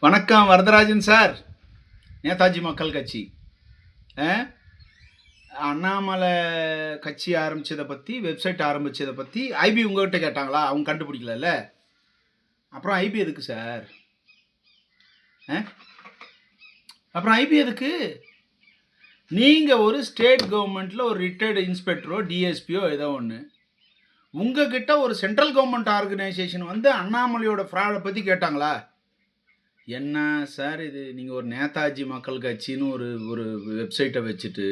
வணக்கம் வரதராஜன் சார். நேதாஜி மக்கள் கட்சி. அண்ணாமலை கட்சி ஆரம்பிச்சதை பற்றி, வெப்சைட் ஆரம்பிச்சதை பற்றி ஐபி உங்ககிட்ட கேட்டாங்களா? அவங்க கண்டுபிடிக்கல. அப்புறம் ஐபி எதுக்கு சார்? அப்புறம் ஐபி எதுக்கு? நீங்கள் ஒரு ஸ்டேட் கவர்மெண்ட்டில் ஒரு ரிட்டையர்டு இன்ஸ்பெக்டரோ டிஎஸ்பியோ ஏதோ ஒன்று, உங்ககிட்ட ஒரு சென்ட்ரல் கவர்மெண்ட் ஆர்கனைசேஷன் வந்து அண்ணாமலையோட ஃப்ராடை பற்றி கேட்டாங்களா? என்ன சார் இது? நீங்கள் ஒரு நேதாஜி மக்கள் கட்சின்னு ஒரு ஒரு வெப்சைட்டை வச்சுட்டு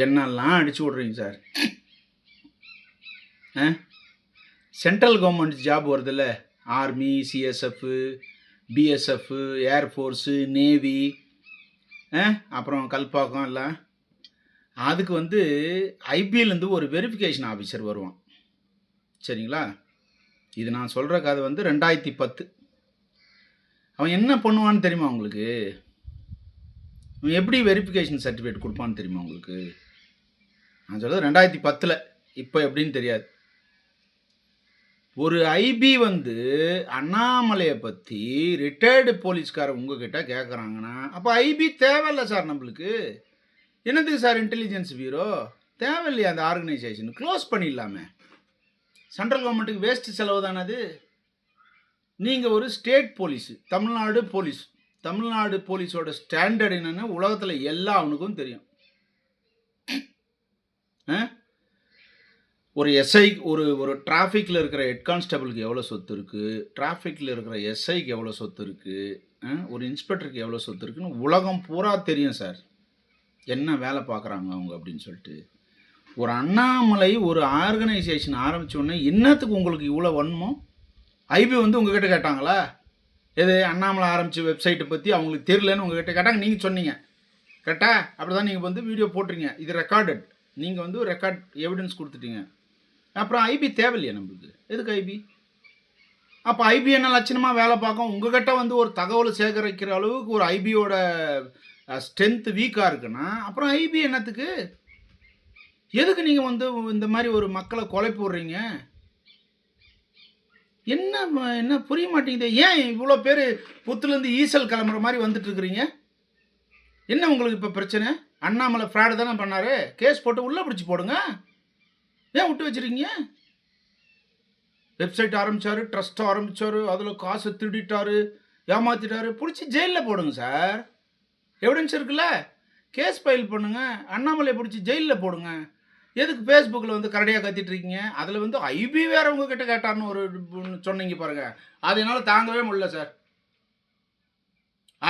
என்னெல்லாம் அடிச்சு விட்றீங்க சார். சென்ட்ரல் கவர்மெண்ட் ஜாப் வருதில்ல, army, CSF, BSF, air force, navy, அப்புறம் கல்பாக்கம் எல்லாம், அதுக்கு வந்து ஐபிஎல்லேருந்து ஒரு வெரிஃபிகேஷன் ஆஃபீஸர் வருவான். சரிங்களா? இது நான் சொல்கிற கதை வந்து 2010. அவன் என்ன பண்ணுவான்னு தெரியுமா உங்களுக்கு? அவன் எப்படி வெரிஃபிகேஷன் சர்டிஃபிகேட் கொடுப்பான்னு தெரியுமா உங்களுக்கு? நான் சொல்கிறது 2010. இப்போ எப்படின்னு தெரியாது. ஒரு ஐபி வந்து அண்ணாமலையை பற்றி ரிட்டையர்டு போலீஸ்காரர் உங்ககிட்ட கேட்குறாங்கன்னா, அப்போ ஐபி தேவையில்லை சார். நம்மளுக்கு என்னதுக்கு சார் இன்டெலிஜென்ஸ் பியூரோ? தேவையில்லையா? அந்த ஆர்கனைசேஷன் க்ளோஸ் பண்ணிடலாமே. சென்ட்ரல் கவர்மெண்ட்டுக்கு வேஸ்ட் செலவு தானே அது. நீங்கள் ஒரு ஸ்டேட் போலீஸு, தமிழ்நாடு போலீஸோட ஸ்டாண்டர்ட் என்னென்னு உலகத்தில் எல்லாவனுக்கும் தெரியும். ஒரு எஸ்ஐ, ஒரு டிராஃபிக்கில் இருக்கிற ஹெட் கான்ஸ்டபிளுக்கு எவ்வளோ சொத்து இருக்குது, டிராஃபிக்கில் இருக்கிற எஸ்ஐக்கு எவ்வளோ சொத்து இருக்குது, ஒரு இன்ஸ்பெக்டருக்கு எவ்வளோ சொத்து இருக்குன்னு உலகம் பூரா தெரியும் சார். என்ன வேலை பார்க்குறாங்க அவங்க அப்படின்னு சொல்லிட்டு. ஒரு அண்ணாமலை ஒரு ஆர்கனைசேஷன் ஆரம்பித்தோடனே என்னத்துக்கு உங்களுக்கு இவ்வளோ வன்மோ? ஐபி வந்து உங்ககிட்ட கேட்டாங்களா? எது அண்ணாமலை ஆரம்பித்த வெப்சைட்டை பற்றி அவங்களுக்கு தெரியலன்னு உங்ககிட்ட கேட்டாங்க. நீங்கள் சொன்னீங்க கரெக்டா? அப்படி தான் நீங்கள் வந்து வீடியோ போட்டுறீங்க. இது ரெக்கார்டட். நீங்கள் வந்து ரெக்கார்ட் எவிடன்ஸ் கொடுத்துட்டீங்க. அப்புறம் ஐபி தேவையில்லையா நம்மளுக்கு? எதுக்கு ஐபி? அப்போ ஐபி என்ன லட்சணமாக வேலை பார்க்கும்? உங்ககிட்ட வந்து ஒரு தகவல் சேகரிக்கிற அளவுக்கு ஒரு ஐபியோட ஸ்ட்ரென்த்து வீக்காக இருக்குன்னா அப்புறம் ஐபி என்னத்துக்கு? எதுக்கு நீங்கள் வந்து இந்த மாதிரி ஒரு மக்களை கொலை போடுறீங்க? என்ன புரிய மாட்டேங்குது. ஏன் இவ்வளோ பேர் புத்துலேருந்து ஈசல் கிளம்புற மாதிரி வந்துட்டு இருக்கிறீங்க? என்ன உங்களுக்கு இப்போ பிரச்சனை? அண்ணாமலை ஃப்ராடு தானே பண்ணார். கேஸ் போட்டு உள்ளே பிடிச்சி போடுங்க. ஏன் விட்டு வச்சுருக்கீங்க? வெப்சைட் ஆரம்பித்தார், ட்ரஸ்ட் ஆரம்பித்தார், அதில் காசை திருடிட்டார், ஏமாற்றிட்டாரு, பிடிச்சி ஜெயிலில் போடுங்க சார். எவிடன்ஸ் இருக்குல்ல, கேஸ் ஃபைல் பண்ணுங்கள். அண்ணாமலை பிடிச்சி ஜெயிலில் போடுங்க. எதுக்கு ஃபேஸ்புக்கில் வந்து கரடியாக கத்திட்டுருக்கீங்க? அதில் வந்து ஐபி வேறு உங்ககிட்ட கேட்டார்னு ஒரு சொன்னீங்க பாருங்கள். அது என்னால் தாங்கவே முடியல சார்.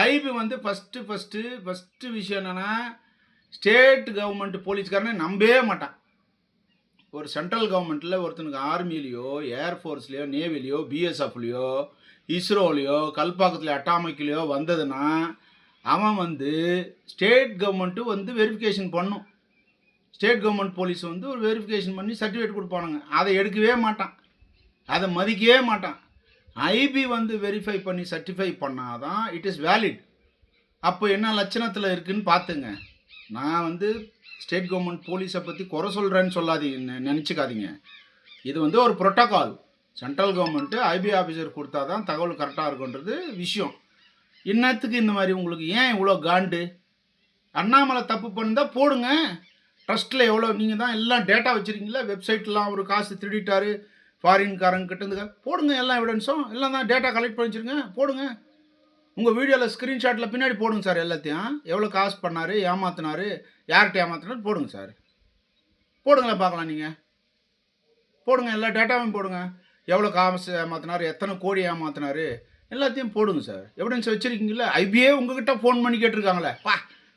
ஐபி வந்து ஃபஸ்ட்டு விஷயம் என்னென்னா, ஸ்டேட் கவர்மெண்ட் போலீஸ்காரனே நம்பவே மாட்டான். ஒரு சென்ட்ரல் கவர்மெண்ட்டில் ஒருத்தனுக்கு ஆர்மிலேயோ, ஏர்ஃபோர்ஸ்லேயோ, நேவிலையோ, பிஎஸ்எஃப்லையோ, இஸ்ரோலையோ, கல்பாக்கத்தில் அட்டாமிக்லையோ வந்ததுன்னா அவன் வந்து ஸ்டேட் கவர்மெண்ட்டு வந்து வெரிஃபிகேஷன் பண்ணும். ஸ்டேட் கவர்மெண்ட் போலீஸ் வந்து ஒரு வெரிஃபிகேஷன் பண்ணி சர்டிஃபிகேட் கொடுப்பானுங்க. அதை எடுக்கவே மாட்டான், அதை மதிக்கவே மாட்டான். ஐபி வந்து வெரிஃபை பண்ணி சர்டிஃபை பண்ணாதான் இட் இஸ் வேலிட். அப்போ என்ன லட்சணத்தில் இருக்குதுன்னு பார்த்துங்க. நான் வந்து ஸ்டேட் கவர்மெண்ட் போலீஸை பற்றி குறை சொல்கிறேன்னு சொல்லாதீங்க, நினச்சிக்காதீங்க. இது வந்து ஒரு protocol. Central government IP officer கொடுத்தா தான் தகவல் கரெக்டாக இருக்குன்றது விஷயம். இன்னத்துக்கு இந்த மாதிரி உங்களுக்கு ஏன் இவ்வளோ காண்டு? அண்ணாமலை தப்பு பண்ணிருந்தால் போடுங்க. ட்ரஸ்ட்டில் எவ்வளோ நீங்கள் தான் எல்லாம் டேட்டா வச்சுருக்கீங்களா? வெப்சைட்லாம் ஒரு காசு திருடிட்டார் ஃபாரின்காரங்க கிட்டேருந்து போடுங்க. எல்லா எவிடன்ஸும் எல்லாம் தான் டேட்டா கலெக்ட் பண்ணி வச்சுருங்க, போடுங்க. உங்கள் வீடியோவில் ஸ்க்ரீன்ஷாட்டில் பின்னாடி போடுங்க சார். எல்லாத்தையும் எவ்வளோ காசு பண்ணார், ஏமாத்தினார், யார்கிட்ட ஏமாத்தினார் போடுங்க சார். போடுங்களேன் பார்க்கலாம். நீங்கள் போடுங்க, எல்லா டேட்டாவையும் போடுங்க. எவ்வளோ காசு ஏமாத்தினார், எத்தனை கோடி ஏமாத்தினார், எல்லாத்தையும் போடுங்க சார். எவிடன்ஸ் வச்சுருக்கீங்களா? ஐபிஏ உங்ககிட்ட ஃபோன் பண்ணி கேட்டிருக்காங்களே.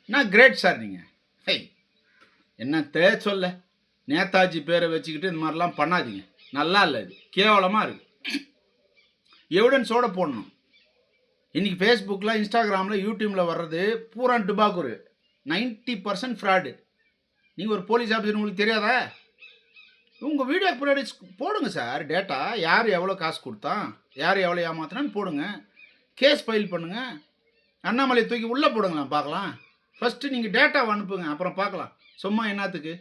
நான் கிரேட் சார். நீங்கள் என்னத்தே சொல்ல, நேதாஜி பேரை வச்சுக்கிட்டு இந்த மாதிரிலாம் பண்ணாதீங்க. நல்லா இல்லை, இது கேவலமாக இருக்குது. எவிடன்ஸோடு போடணும். இன்றைக்கி ஃபேஸ்புக்கில், இன்ஸ்டாகிராமில், யூடியூப்பில் வர்றது பூரா டுபாக்கூர், 90% ஃப்ராடு. நீங்கள் ஒரு போலீஸ் ஆஃபீஸர், உங்களுக்கு தெரியாதா? உங்கள் வீடியோக்கு முன்னாடி போடுங்க சார் டேட்டா. யார் எவ்வளோ காசு கொடுத்தான், யார் எவ்வளோ ஏமாத்தினான்னு போடுங்க. கேஸ் ஃபைல் பண்ணுங்கள். அண்ணாமலை தூக்கி உள்ளே போடுங்களேன் பார்க்கலாம். ஃபஸ்ட்டு நீங்கள் டேட்டாவை அனுப்புங்க, அப்புறம் பார்க்கலாம். சும்மா என்னத்துக்கு?